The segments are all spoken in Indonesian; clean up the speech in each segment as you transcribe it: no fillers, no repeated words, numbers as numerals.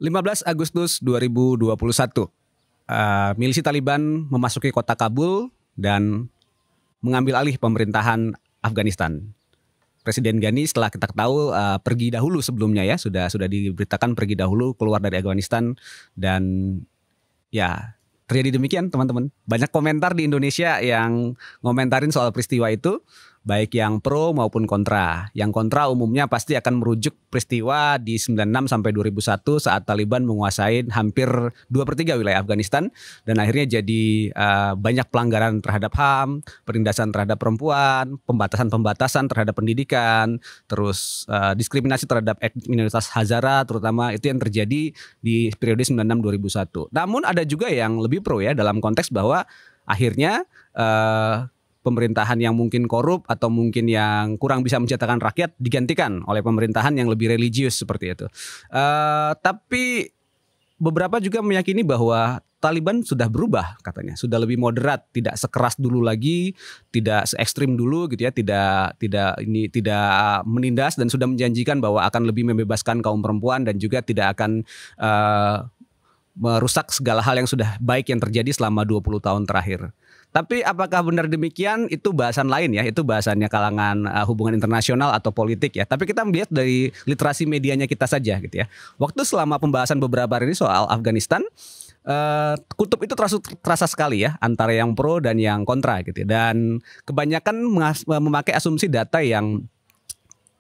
15 Agustus 2021, milisi Taliban memasuki kota Kabul dan mengambil alih pemerintahan Afghanistan. Presiden Ghani setelah kita tahu pergi dahulu sebelumnya ya, sudah diberitakan pergi dahulu keluar dari Afghanistan dan ya terjadi demikian teman-teman. Banyak komentar di Indonesia yang ngomentarin soal peristiwa itu, baik yang pro maupun kontra. Yang kontra umumnya pasti akan merujuk peristiwa di 96 sampai 2001 saat Taliban menguasai hampir 2/3 wilayah Afghanistan dan akhirnya jadi banyak pelanggaran terhadap HAM, penindasan terhadap perempuan, pembatasan terhadap pendidikan, terus diskriminasi terhadap etnis minoritas Hazara terutama, itu yang terjadi di periode 96-2001. Namun ada juga yang lebih pro ya, dalam konteks bahwa akhirnya pemerintahan yang mungkin korup atau mungkin yang kurang bisa mencetakkan rakyat digantikan oleh pemerintahan yang lebih religius seperti itu. Tapi beberapa juga meyakini bahwa Taliban sudah berubah katanya, sudah lebih moderat, tidak sekeras dulu lagi, tidak se ekstrim dulu gitu ya, tidak menindas dan sudah menjanjikan bahwa akan lebih membebaskan kaum perempuan dan juga tidak akan merusak segala hal yang sudah baik yang terjadi selama 20 tahun terakhir. Tapi apakah benar demikian, itu bahasan lain ya, itu bahasannya kalangan hubungan internasional atau politik ya. Tapi kita melihat dari literasi medianya kita saja gitu ya. Waktu selama pembahasan beberapa hari ini soal Afghanistan, kutub itu terasa sekali ya, antara yang pro dan yang kontra gitu ya. Dan kebanyakan memakai asumsi data yang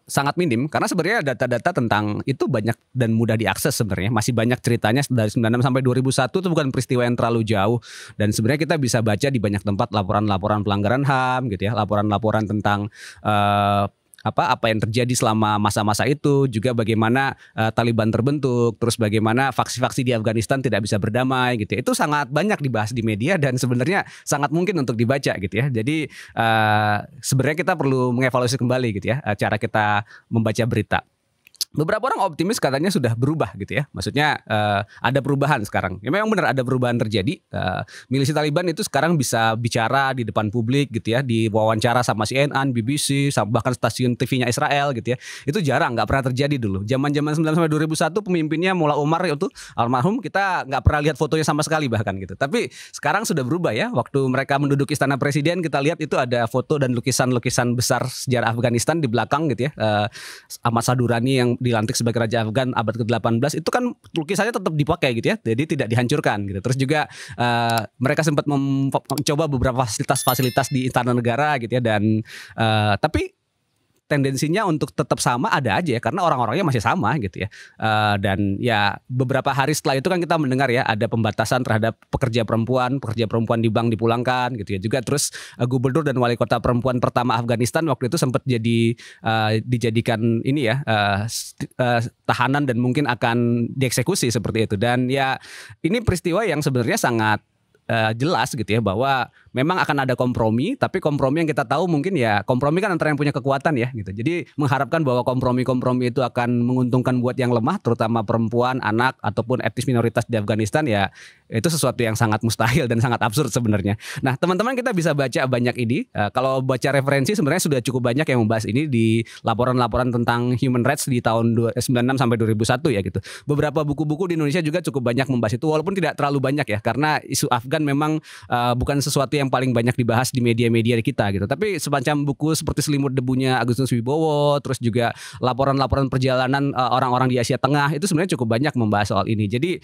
sangat minim, karena sebenarnya data-data tentang itu banyak dan mudah diakses sebenarnya. Masih banyak ceritanya dari 96 sampai 2001 itu bukan peristiwa yang terlalu jauh, dan sebenarnya kita bisa baca di banyak tempat laporan-laporan pelanggaran HAM gitu ya, laporan-laporan tentang apa yang terjadi selama masa-masa itu, juga bagaimana Taliban terbentuk, terus bagaimana faksi-faksi di Afghanistan tidak bisa berdamai gitu. Itu sangat banyak dibahas di media dan sebenarnya sangat mungkin untuk dibaca gitu ya. Jadi sebenarnya kita perlu mengevaluasi kembali gitu ya cara kita membaca berita. Beberapa orang optimis katanya sudah berubah gitu ya. Maksudnya ada perubahan sekarang. Ya memang benar ada perubahan terjadi. Milisi Taliban itu sekarang bisa bicara di depan publik gitu ya, di wawancara sama CNN, BBC, bahkan stasiun TV-nya Israel gitu ya. Itu jarang, nggak pernah terjadi dulu. Zaman-zaman 9 sampai 2001 pemimpinnya Mullah Omar itu almarhum, kita nggak pernah lihat fotonya sama sekali bahkan gitu. Tapi sekarang sudah berubah ya. Waktu mereka menduduki istana presiden, kita lihat itu ada foto dan lukisan-lukisan besar sejarah Afghanistan di belakang gitu ya. Ahmad Sadurani yang dilantik sebagai Raja Afgan abad ke-18 itu kan lukisannya tetap dipakai gitu ya, jadi tidak dihancurkan gitu. Terus juga mereka sempat mencoba beberapa fasilitas di istana negara gitu ya, dan tapi tendensinya untuk tetap sama ada aja ya, karena orang-orangnya masih sama gitu ya. Dan ya beberapa hari setelah itu kan kita mendengar ya ada pembatasan terhadap pekerja perempuan di bank dipulangkan gitu ya. Juga terus gubernur dan wali kota perempuan pertama Afghanistan waktu itu sempat dijadikan ini ya tahanan dan mungkin akan dieksekusi seperti itu. Dan ya ini peristiwa yang sebenarnya sangat jelas gitu ya, bahwa memang akan ada kompromi, tapi kompromi yang kita tahu mungkin ya kompromi kan antara yang punya kekuatan ya gitu. Jadi mengharapkan bahwa kompromi itu akan menguntungkan buat yang lemah, terutama perempuan, anak ataupun etnis minoritas di Afghanistan, ya itu sesuatu yang sangat mustahil dan sangat absurd sebenarnya. Nah teman-teman, kita bisa baca banyak ini. Kalau baca referensi sebenarnya sudah cukup banyak yang membahas ini di laporan-laporan tentang human rights di tahun 96 sampai 2001 ya gitu. Beberapa buku-buku di Indonesia juga cukup banyak membahas itu, walaupun tidak terlalu banyak ya, karena isu Afgan memang bukan sesuatu yang paling banyak dibahas di media-media kita gitu. Tapi semacam buku seperti Selimut Debunya Agustinus Wibowo, terus juga laporan-laporan perjalanan orang-orang di Asia Tengah, itu sebenarnya cukup banyak membahas soal ini. Jadi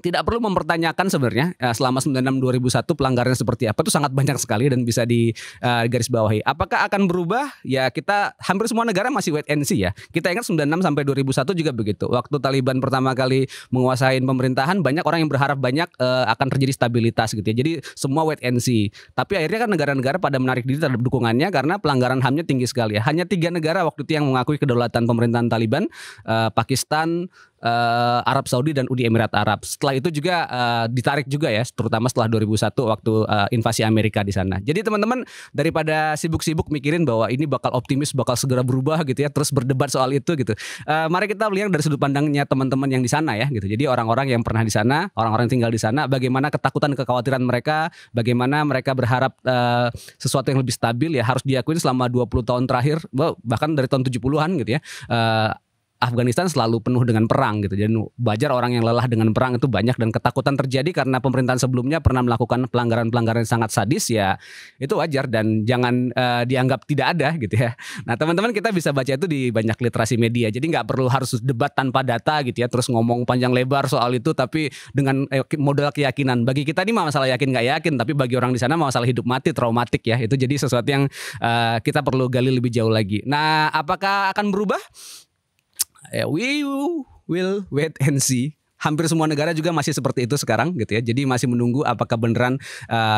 tidak perlu mempertanyakan sebenarnya selama 96-2001 pelanggarannya seperti apa, itu sangat banyak sekali dan bisa di garis bawahi. Apakah akan berubah? Ya kita hampir semua negara masih wait and see ya. Kita ingat 96 sampai 2001 juga begitu. Waktu Taliban pertama kali menguasai pemerintahan, banyak orang yang berharap banyak akan terjadi stabilitas gitu ya. Jadi semua wait and see. Tapi akhirnya kan negara-negara pada menarik diri terhadap dukungannya karena pelanggaran HAM-nya tinggi sekali ya. Hanya 3 negara waktu itu yang mengakui kedaulatan pemerintahan Taliban, Pakistan, Arab Saudi dan Uni Emirat Arab. Setelah itu juga ditarik juga ya, terutama setelah 2001 waktu invasi Amerika di sana. Jadi teman-teman, daripada sibuk-sibuk mikirin bahwa ini bakal optimis, bakal segera berubah gitu ya, terus berdebat soal itu gitu. Mari kita lihat dari sudut pandangnya teman-teman yang di sana ya gitu. Jadi orang-orang yang pernah di sana, orang-orang yang tinggal di sana, bagaimana ketakutan, kekhawatiran mereka, bagaimana mereka berharap sesuatu yang lebih stabil ya, harus diakui selama 20 tahun terakhir, bahkan dari tahun 70-an gitu ya. Afghanistan selalu penuh dengan perang gitu. Jadi wajar orang yang lelah dengan perang itu banyak, dan ketakutan terjadi karena pemerintahan sebelumnya pernah melakukan pelanggaran-pelanggaran yang sangat sadis, ya itu wajar dan jangan dianggap tidak ada gitu ya. Nah teman-teman, kita bisa baca itu di banyak literasi media. Jadi nggak perlu harus debat tanpa data gitu ya, terus ngomong panjang lebar soal itu tapi dengan modal keyakinan. Bagi kita ini masalah yakin nggak yakin, tapi bagi orang di sana masalah hidup mati, traumatik ya. Itu jadi sesuatu yang kita perlu gali lebih jauh lagi. Nah, apakah akan berubah? We will wait and see. Hampir semua negara juga masih seperti itu sekarang gitu ya. Jadi masih menunggu apakah beneran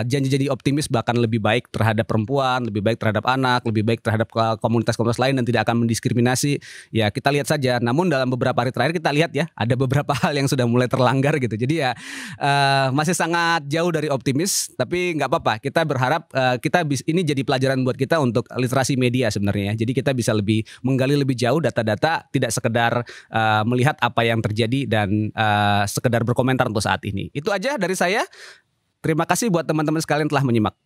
janji-janji optimis bahkan lebih baik terhadap perempuan, lebih baik terhadap anak, lebih baik terhadap komunitas-komunitas lain dan tidak akan mendiskriminasi. Ya kita lihat saja. Namun dalam beberapa hari terakhir kita lihat ya, ada beberapa hal yang sudah mulai terlanggar gitu. Jadi ya masih sangat jauh dari optimis. Tapi nggak apa-apa. Kita berharap ini jadi pelajaran buat kita untuk literasi media sebenarnya. Jadi kita bisa lebih menggali lebih jauh data-data, tidak sekedar melihat apa yang terjadi dan sekedar berkomentar untuk saat ini. Itu aja dari saya. Terima kasih buat teman-teman sekalian telah menyimak.